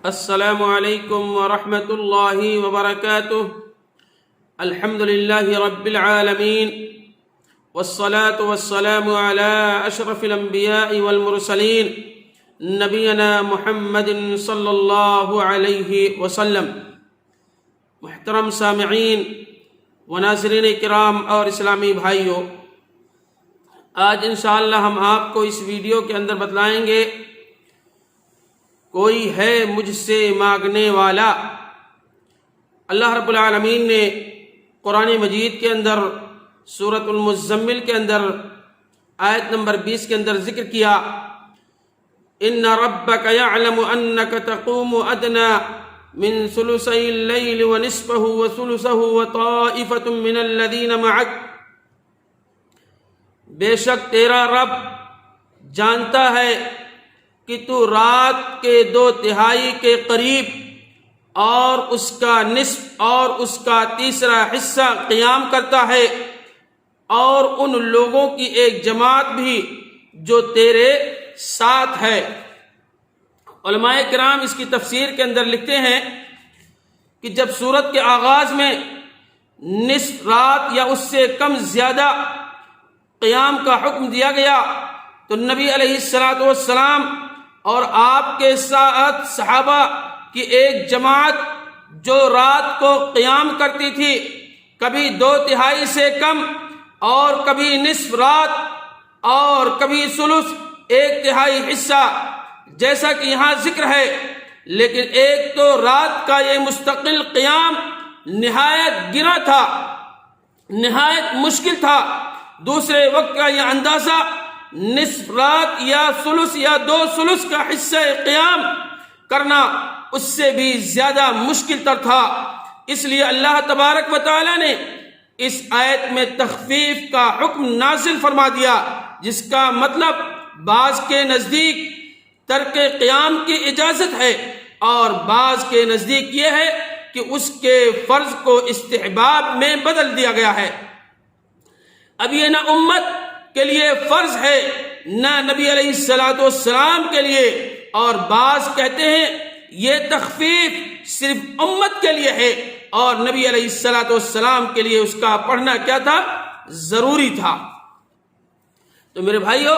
السلام علیکم ورحمۃ اللہ وبرکاتہ۔ الحمد للہ رب العالمین والصلاة والسلام علی اشرف الانبیاء والمرسلین نبینا محمد صلی اللہ علیہ وسلم۔ محترم سامعین و ناظرین کرام اور اسلامی بھائیوں، آج انشاءاللہ ہم آپ کو اس ویڈیو کے اندر بتلائیں گے کوئی ہے مجھ سے مانگنے والا۔ اللہ رب العالمین نے قرآن مجید کے اندر سورۃ المزمل کے اندر آیت نمبر 20 کے اندر ذکر کیا، ان ربک یعلم انک تقوم ادنی من ثلثی اللیل ونصفہ وثلثہ وطائفۃ من الذین معک۔ بے شک تیرا رب جانتا ہے کہ تو رات کے 2/3 کے قریب اور اس کا نصف اور اس کا تیسرا حصہ قیام کرتا ہے، اور ان لوگوں کی ایک جماعت بھی جو تیرے ساتھ ہے۔ علماء کرام اس کی تفسیر کے اندر لکھتے ہیں کہ جب سورت کے آغاز میں نصف رات یا اس سے کم زیادہ قیام کا حکم دیا گیا تو نبی علیہ السلام اور آپ کے ساتھ صحابہ کی ایک جماعت جو رات کو قیام کرتی تھی، کبھی 2/3 سے کم اور کبھی نصف رات اور کبھی ثلث 1/3 حصہ، جیسا کہ یہاں ذکر ہے۔ لیکن ایک تو رات کا یہ مستقل قیام نہایت گرا تھا، نہایت مشکل تھا۔ دوسرے وقت کا یہ اندازہ نصف رات یا ثلث یا 2 ثلث کا حصہ قیام کرنا اس سے بھی زیادہ مشکل تر تھا۔ اس لیے اللہ تبارک و تعالی نے اس آیت میں تخفیف کا حکم نازل فرما دیا، جس کا مطلب بعض کے نزدیک ترک قیام کی اجازت ہے اور بعض کے نزدیک یہ ہے کہ اس کے فرض کو استحباب میں بدل دیا گیا ہے۔ اب یہ نہ امت کے لیے فرض ہے نہ نبی علیہ السلام کے لیے، اور بعض کہتے ہیں یہ تخفیف صرف امت کے لیے ہے اور نبی علیہ السلام کے لیے اس کا پڑھنا کیا تھا؟ ضروری تھا۔ تو میرے بھائیوں،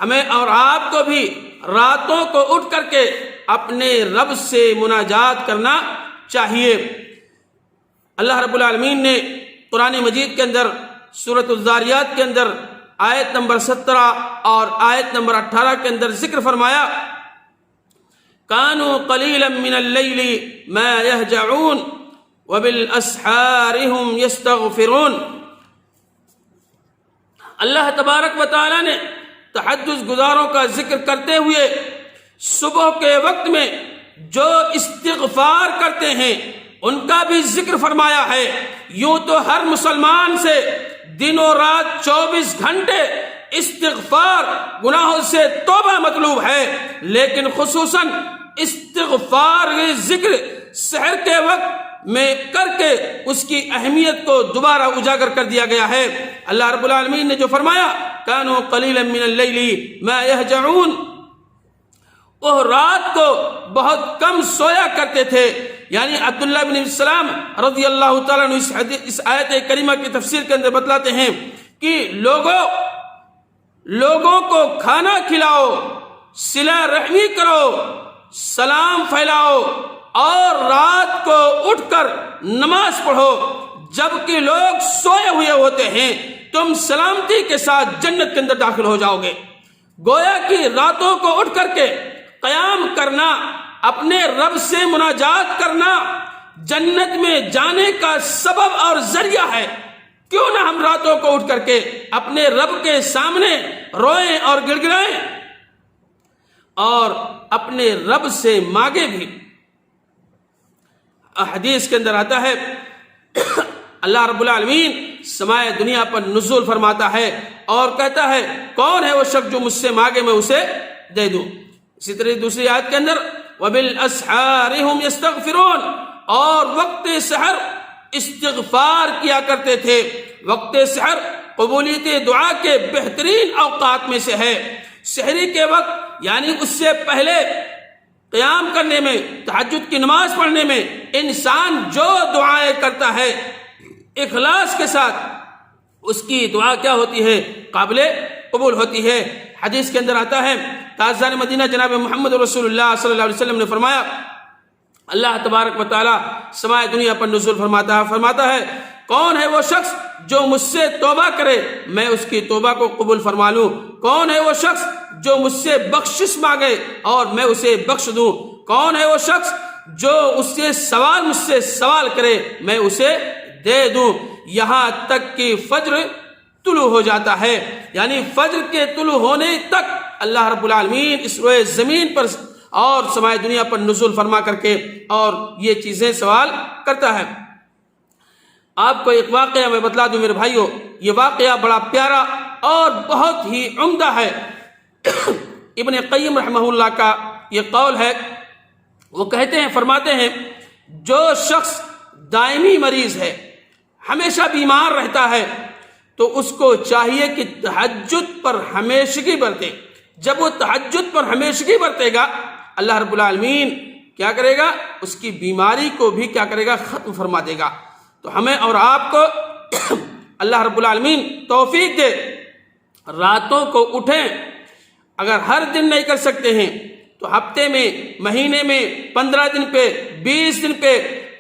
ہمیں اور آپ کو بھی راتوں کو اٹھ کر کے اپنے رب سے مناجات کرنا چاہیے۔ اللہ رب العالمین نے قرآن مجید کے اندر سورۃ الذاریات کے اندر آیت نمبر 17 اور آیت نمبر 18 کے اندر ذکر فرمایا، کانوا قلیلا من اللیل ما یہجعون وبالاسحار هم یستغفرون۔ اللہ تبارک و تعالی نے تہجد گزاروں کا ذکر کرتے ہوئے صبح کے وقت میں جو استغفار کرتے ہیں ان کا بھی ذکر فرمایا ہے۔ یوں تو ہر مسلمان سے دن و رات 24 گھنٹے استغفار، گناہوں سے توبہ مطلوب ہے، لیکن خصوصاً استغفار ذکر سحر کے وقت میں کر کے اس کی اہمیت کو دوبارہ اجاگر کر دیا گیا ہے۔ اللہ رب العالمین نے جو فرمایا، کانوا قلیلا من اللیل ما یہجعون، وہ رات کو بہت کم سویا کرتے تھے۔ یعنی عبداللہ بن السلام رضی اللہ تعالیٰ عنہ اس آیت کریمہ کی تفسیر کے اندر بتلاتے ہیں کہ لوگوں کو کھانا کھلاؤ، صلہ رحمی کرو، سلام پھیلاؤ، اور رات کو اٹھ کر نماز پڑھو جبکہ لوگ سوئے ہوئے ہوتے ہیں، تم سلامتی کے ساتھ جنت کے اندر داخل ہو جاؤ گے۔ گویا کہ راتوں کو اٹھ کر کے قیام کرنا، اپنے رب سے مناجات کرنا جنت میں جانے کا سبب اور ذریعہ ہے۔ کیوں نہ ہم راتوں کو اٹھ کر کے اپنے رب کے سامنے روئیں اور گڑ گڑائیں اور اپنے رب سے مانگے بھی۔ حدیث کے اندر آتا ہے اللہ رب العالمین سمائے دنیا پر نزول فرماتا ہے اور کہتا ہے، کون ہے وہ شخص جو مجھ سے مانگے میں اسے دے دوں۔ اسی طرح دوسری آیت کے اندر وبالاسحار هم یستغفرون، اور وقت سحر استغفار کیا کرتے تھے۔ وقت سحر قبولیت دعا کے بہترین اوقات میں سے ہے۔ سحری کے وقت یعنی اس سے پہلے قیام کرنے میں، تہجد کی نماز پڑھنے میں انسان جو دعائیں کرتا ہے اخلاص کے ساتھ، اس کی دعا کیا ہوتی ہے؟ قابل قبول ہوتی ہے۔ حدیث کے اندر آتا ہے، تاجدار مدینہ جناب محمد رسول اللہ صلی اللہ علیہ وسلم نے فرمایا، اللہ تبارک و تعالیٰ سمائے دنیا پر نزول فرماتا ہے کون ہے وہ شخص جو مجھ سے توبہ کرے میں اس کی توبہ کو قبول فرما لوں؟ کون ہے وہ شخص جو مجھ سے بخشش مانگے اور میں اسے بخش دوں؟ کون ہے وہ شخص جو مجھ سے سوال کرے میں اسے دے دوں؟ یہاں تک کہ فجر طلوع ہو جاتا ہے، یعنی فجر کے طلوع ہونے تک اللہ رب العالمین اس روئے زمین پر اور سمائے دنیا پر نزول فرما کر کے اور یہ چیزیں سوال کرتا ہے۔ آپ کو ایک واقعہ میں بتلا دوں میرے بھائیوں، یہ واقعہ بڑا پیارا اور بہت ہی عمدہ ہے۔ ابن قیم رحمہ اللہ کا یہ قول ہے، وہ کہتے ہیں، فرماتے ہیں، جو شخص دائمی مریض ہے، ہمیشہ بیمار رہتا ہے، تو اس کو چاہیے کہ تہجد پر ہمیشگی برتے۔ جب وہ تہجد پر ہمیشگی برتے گا، اللہ رب العالمین کیا کرے گا؟ اس کی بیماری کو بھی کیا کرے گا؟ ختم فرما دے گا۔ تو ہمیں اور آپ کو اللہ رب العالمین توفیق دے، راتوں کو اٹھیں۔ اگر ہر دن نہیں کر سکتے ہیں تو ہفتے میں، مہینے میں، 15 دن پہ، 20 دن پہ،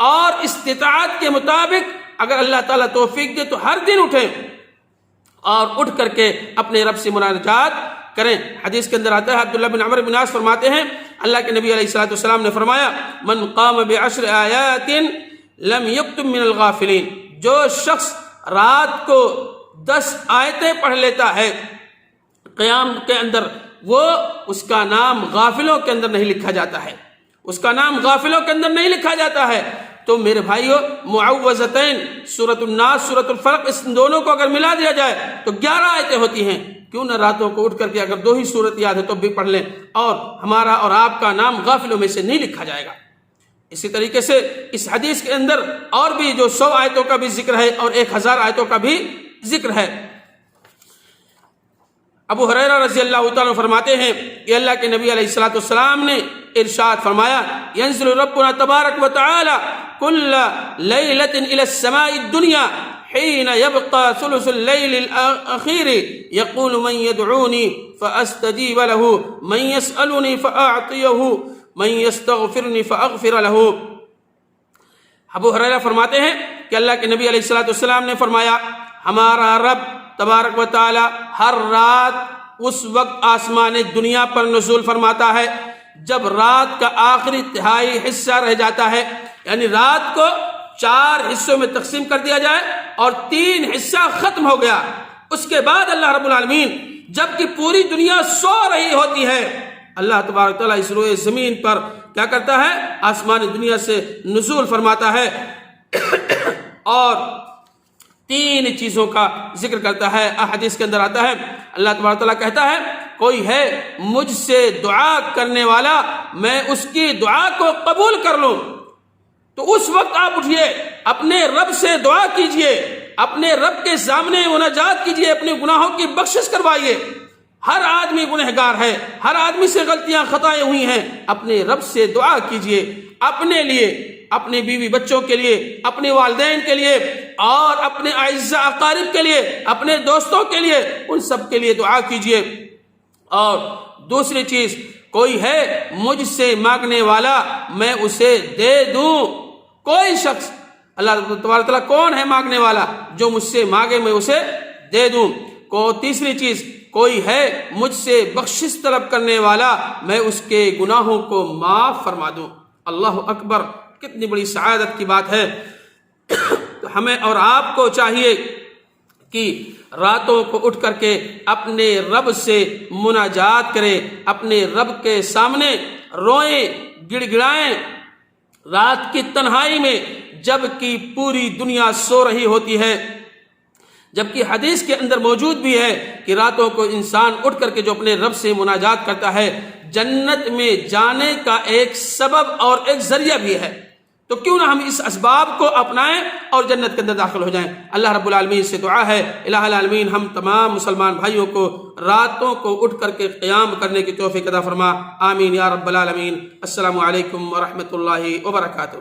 اور استطاعت کے مطابق اگر اللہ تعالیٰ توفیق دے تو ہر دن اٹھیں اور اٹھ کر کے اپنے رب سے مناجات کریں۔ حدیث کے اندر آتا ہے، عبداللہ بن عمر بن عاص فرماتے ہیں، اللہ کے نبی علیہ السلام نے فرمایا، من قام بعشر آیات لم یکتب من الغافلین، جو شخص رات کو 10 آیتیں پڑھ لیتا ہے قیام کے اندر، وہ اس کا نام غافلوں کے اندر نہیں لکھا جاتا ہے، اس کا نام غافلوں کے اندر نہیں لکھا جاتا ہے۔ تو میرے بھائیو، معوذتین، سورۃ الناس، سورۃ الفلق، اس دونوں کو اگر ملا دیا جائے تو 11 آیتیں ہوتی ہیں۔ کیوں نہ راتوں کو اٹھ کر کے اگر 2 ہی سورت یاد ہے تو بھی پڑھ لیں، اور ہمارا اور آپ کا نام غافلوں میں سے نہیں لکھا جائے گا۔ اسی طریقے سے اس حدیث کے اندر اور بھی جو 100 آیتوں کا بھی ذکر ہے اور 1000 آیتوں کا بھی ذکر ہے۔ ابو ہریرہ رضی اللہ تعالیٰ فرماتے ہیں کہ اللہ کے نبی علیہ السلام نے ارشاد فرمایا، ينزل ربنا تبارک و تعالی كل ليلة إلى السماء الدنيا حين يبقى ثلث الليل الأخير يقول من يدعوني فأستجيب له من يسألني فأعطيه من يستغفرني فأغفر له۔ ابو ہریرہ فرماتے ہیں کہ اللہ کے نبی علیہ السلام نے فرمایا، ہمارا رب تبارک و تعالی ہر رات اس وقت آسمان دنیا پر نزول فرماتا ہے جب رات کا آخری تہائی حصہ رہ جاتا ہے، یعنی رات کو 4 حصوں میں تقسیم کر دیا جائے اور 3 حصہ ختم ہو گیا، اس کے بعد اللہ رب العالمین جب کہ پوری دنیا سو رہی ہوتی ہے، اللہ تبارک تعالیٰ اس روئے زمین پر کیا کرتا ہے؟ آسمان دنیا سے نزول فرماتا ہے اور 3 چیزوں کا ذکر کرتا ہے۔ احادیث کے اندر آتا ہے، اللہ تبارک تعالیٰ کہتا ہے، کوئی ہے مجھ سے دعا کرنے والا، میں اس کی دعا کو قبول کر لوں۔ تو اس وقت آپ اٹھئے، اپنے رب سے دعا کیجئے، اپنے رب کے سامنے مناجات کیجئے، اپنے گناہوں کی بخشش کروائیے۔ ہر آدمی گنہگار ہے، ہر آدمی سے غلطیاں خطائیں ہوئی ہیں، اپنے رب سے دعا کیجئے، اپنے لیے، اپنے بیوی بچوں کے لیے، اپنے والدین کے لیے، اور اپنے اعزاء اقارب کے لیے، اپنے دوستوں کے لیے، ان سب کے لیے دعا کیجئے۔ اور دوسری چیز، کوئی ہے مجھ سے مانگنے والا، میں اسے دے دوں۔ کوئی شخص، اللہ تبارک تعالیٰ کون ہے مانگنے والا؟ جو مجھ سے مانگے میں اسے دے دوں۔ تیسری چیز، کوئی ہے مجھ سے بخشش طلب کرنے والا، میں اس کے گناہوں کو معاف فرما دوں۔ اللہ اکبر، کتنی بڑی سعادت کی بات ہے۔ تو ہمیں اور آپ کو چاہیے کہ راتوں کو اٹھ کر کے اپنے رب سے مناجات کریں، اپنے رب کے سامنے روئیں، گڑ گڑائیں، رات کی تنہائی میں جب کہ پوری دنیا سو رہی ہوتی ہے۔ جبکہ حدیث کے اندر موجود بھی ہے کہ راتوں کو انسان اٹھ کر کے جو اپنے رب سے مناجات کرتا ہے، جنت میں جانے کا ایک سبب اور ایک ذریعہ بھی ہے۔ تو کیوں نہ ہم اس اسباب کو اپنائیں اور جنت کے اندر داخل ہو جائیں۔ اللہ رب العالمین سے دعا ہے الہ العالمین ہم تمام مسلمان بھائیوں کو راتوں کو اٹھ کر کے قیام کرنے کی توفیق عطا فرما، آمین یا رب العالمین۔ السلام علیکم ورحمۃ اللہ وبرکاتہ۔